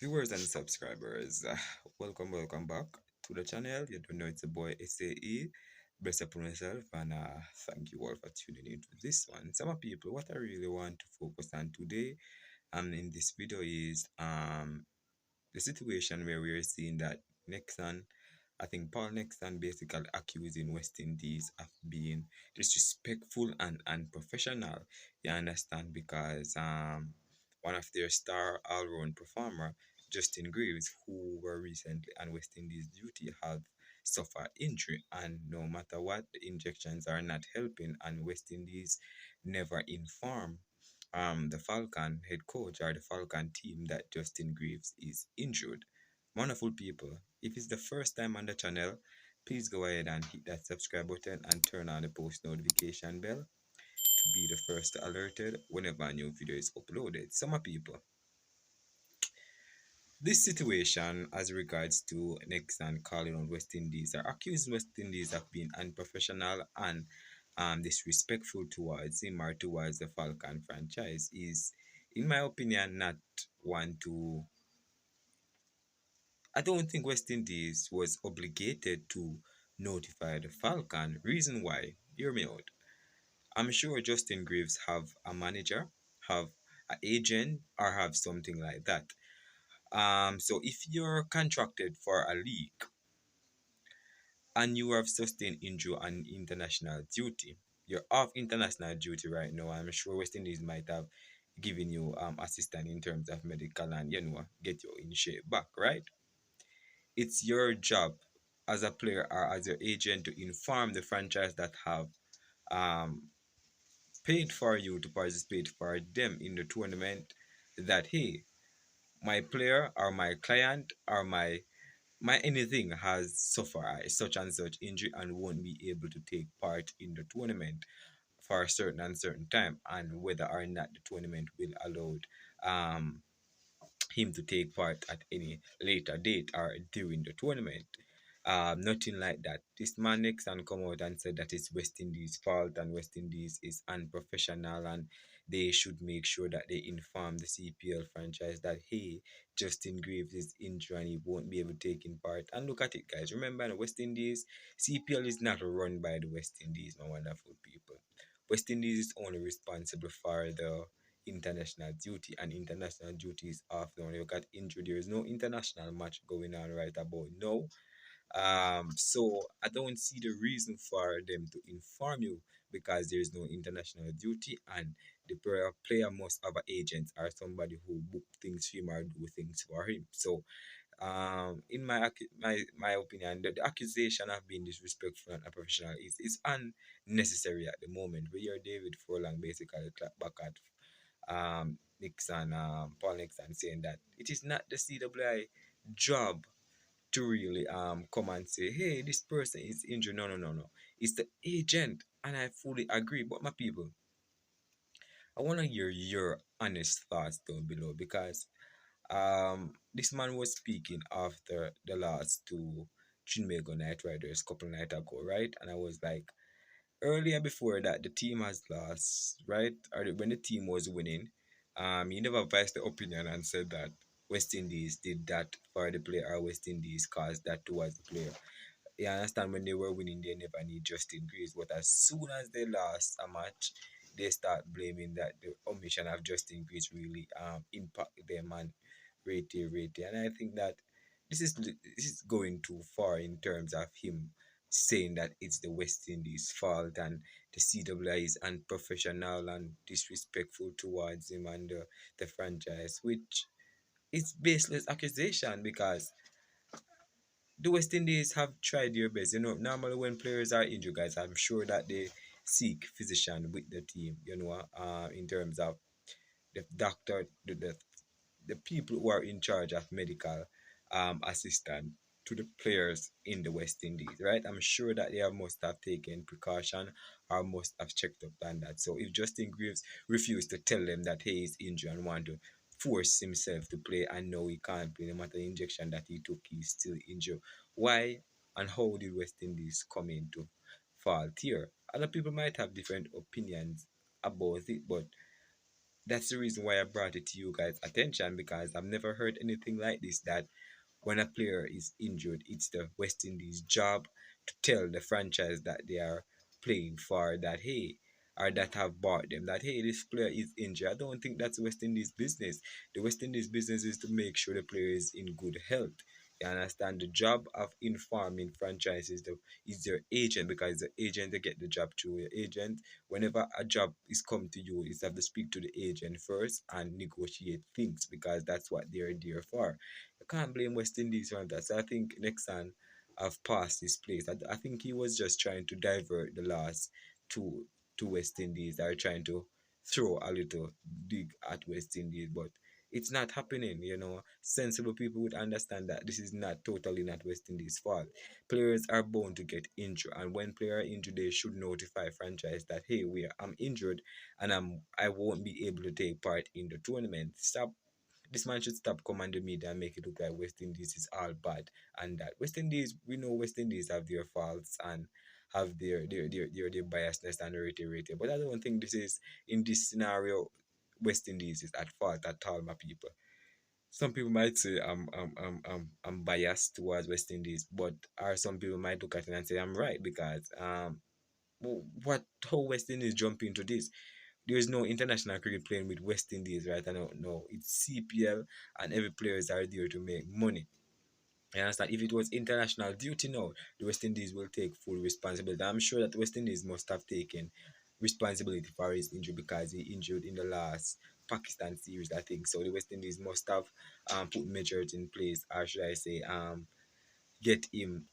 Viewers and subscribers, welcome back to the channel. You don't know it's a boy SAE. Bless upon myself and thank you all for tuning into this one. Some people, what I really want to focus on today in this video is the situation where we are seeing that Nixon, I think Paul Nixon basically accusing West Indies of being disrespectful and unprofessional. You understand? Because one of their star all-round performer, Justin Greaves, who were recently on West Indies duty, have suffered injury, and no matter what, the injections are not helping, and West Indies never inform the Falcon head coach or the Falcon team that Justin Greaves is injured. Wonderful people. If it's the first time on the channel, please go ahead and hit that subscribe button and turn on the post notification bell to be the first alerted whenever a new video is uploaded. Some people, this situation as regards to Nixon calling on West Indies are accusing West Indies of being unprofessional and disrespectful towards him or towards the Falcon franchise is, in my opinion, not one to. I don't think West Indies was obligated to notify the Falcon. Reason why? Hear me out. I'm sure Justin Greaves have a manager, have an agent, or have something like that. So if you're contracted for a league and you have sustained injury on international duty, you're off international duty right now. I'm sure West Indies might have given you assistance in terms of medical and get you in shape back, right? It's your job as a player or as your agent to inform the franchise that have um paid for you to participate for them in the tournament that hey, my player or my client or my anything has suffered such and such injury and won't be able to take part in the tournament for a certain and certain time, and whether or not the tournament will allow um him to take part at any later date or during the tournament. Nothing like that. This man Nixon come out and said that it's West Indies' fault and West Indies is unprofessional and they should make sure that they inform the CPL franchise that hey, Justin Greaves is injured and he won't be able to take in part. And look at it, guys. Remember, the West Indies CPL is not run by the West Indies, my wonderful people. West Indies is only responsible for the international duty, and international duty is off now. You got injured. There is no international match going on right about now. So I don't see the reason for them to inform you because there is no international duty, and the player must have an agent or somebody who book things for him or do things for him. So in my opinion, the accusation of being disrespectful and unprofessional is unnecessary at the moment. We hear David Furlong basically clap back at Nixon, Paul Nixon, saying that it is not the CWI job to really come and say, hey, this person is injured. No, no, no, no. It's the agent, and I fully agree. But my people, I want to hear your honest thoughts down below because this man was speaking after the last two Trinbago Night Riders couple night ago, right? And I was like, earlier before that, the team has lost, right? Or when the team was winning, he never voiced the opinion and said that West Indies did that for the player or West Indies caused that towards the player. You understand when they were winning, they never need Justin Greaves, but as soon as they lost a match, they start blaming that the omission of Justin Greaves really impact them and rate. And I think that this is going too far in terms of him saying that it's the West Indies' fault and the CWI is unprofessional and disrespectful towards him and the franchise, which is baseless accusation because the West Indies have tried their best. Normally when players are injured, guys, I'm sure that they seek physician with the team, in terms of the doctor, the people who are in charge of medical assistant to the players in the West Indies, right? I'm sure that they must have taken precaution or must have checked up on that. So if Justin Greaves refused to tell them that he is injured and want to force himself to play and know he can't play no matter the injection that he took, he's still injured. Why and how did West Indies come into fault here? Other people might have different opinions about it, but that's the reason why I brought it to you guys' attention, because I've never heard anything like this, that when a player is injured, it's the West Indies' job to tell the franchise that they are playing for that, hey, or that have bought them, that hey, this player is injured. I don't think that's West Indies' business. The West Indies' business is to make sure the player is in good health. You understand? The job of informing franchises is their agent, because the agent, they get the job through your agent. Whenever a job is come to you, you have to speak to the agent first and negotiate things, because that's what they're there for. You can't blame West Indies for that. So I think Nexan have passed his place. I think he was just trying to divert the loss to West Indies. They're trying to throw a little dig at West Indies, but it's not happening. Sensible people would understand that this is not totally not West Indies' fault. Players are bound to get injured, and when players are injured, they should notify franchise that hey, I'm injured, and I won't be able to take part in the tournament. Stop. This man should stop commanding media and make it look like West Indies is all bad, and that West Indies, we know West Indies have their faults and have their biasness and rating. But I don't think this is, in this scenario, West Indies is at fault at all, my people. Some people might say I'm biased towards West Indies, but or some people might look at it and say I'm right, because what how West Indies jump into this? There is no international cricket playing with West Indies, right? I don't know. It's CPL, and every players are there to make money. I understand. If it was international duty now, the West Indies will take full responsibility. I'm sure that West Indies must have taken responsibility for his injury, because he injured in the last Pakistan series, I think. So the West Indies must have put measures in place, or should I say, get him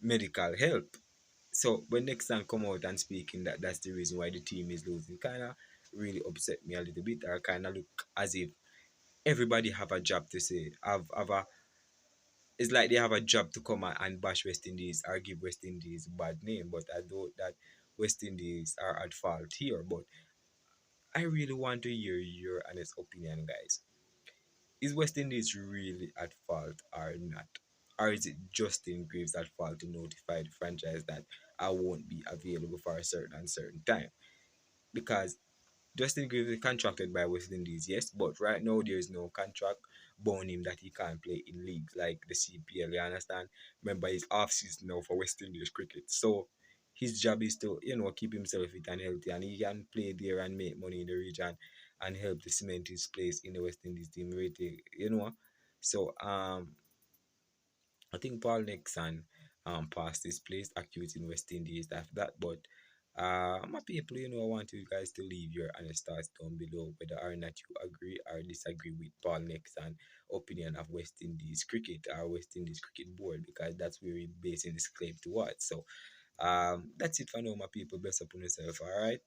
medical help. So when next time come out and speaking that that's the reason why the team is losing, kind of really upset me a little bit. I kind of look as if everybody have a job to say, have a, it's like they have a job to come and bash West Indies or give West Indies bad name. But I know that West Indies are at fault here. But I really want to hear your honest opinion, guys. Is West Indies really at fault or not? Or is it Justin Greaves at fault to notify the franchise that I won't be available for a certain time? Because Justin Greaves is contracted by West Indies, yes, but right now there is no contract bound him that he can't play in leagues like the CPL. You understand? Remember, he's off season now for West Indies cricket, so his job is to keep himself fit and healthy, and he can play there and make money in the region and help to cement his place in the West Indies team. So I think Paul Nixon passed his place accusing West Indies after that. But my people, I want you guys to leave your honest thoughts down below, whether or not you agree or disagree with Paul Nixon opinion of West Indies cricket or West Indies cricket board, because that's where we're basing this claim towards. So that's it for now, my people. Bless upon yourself, all right?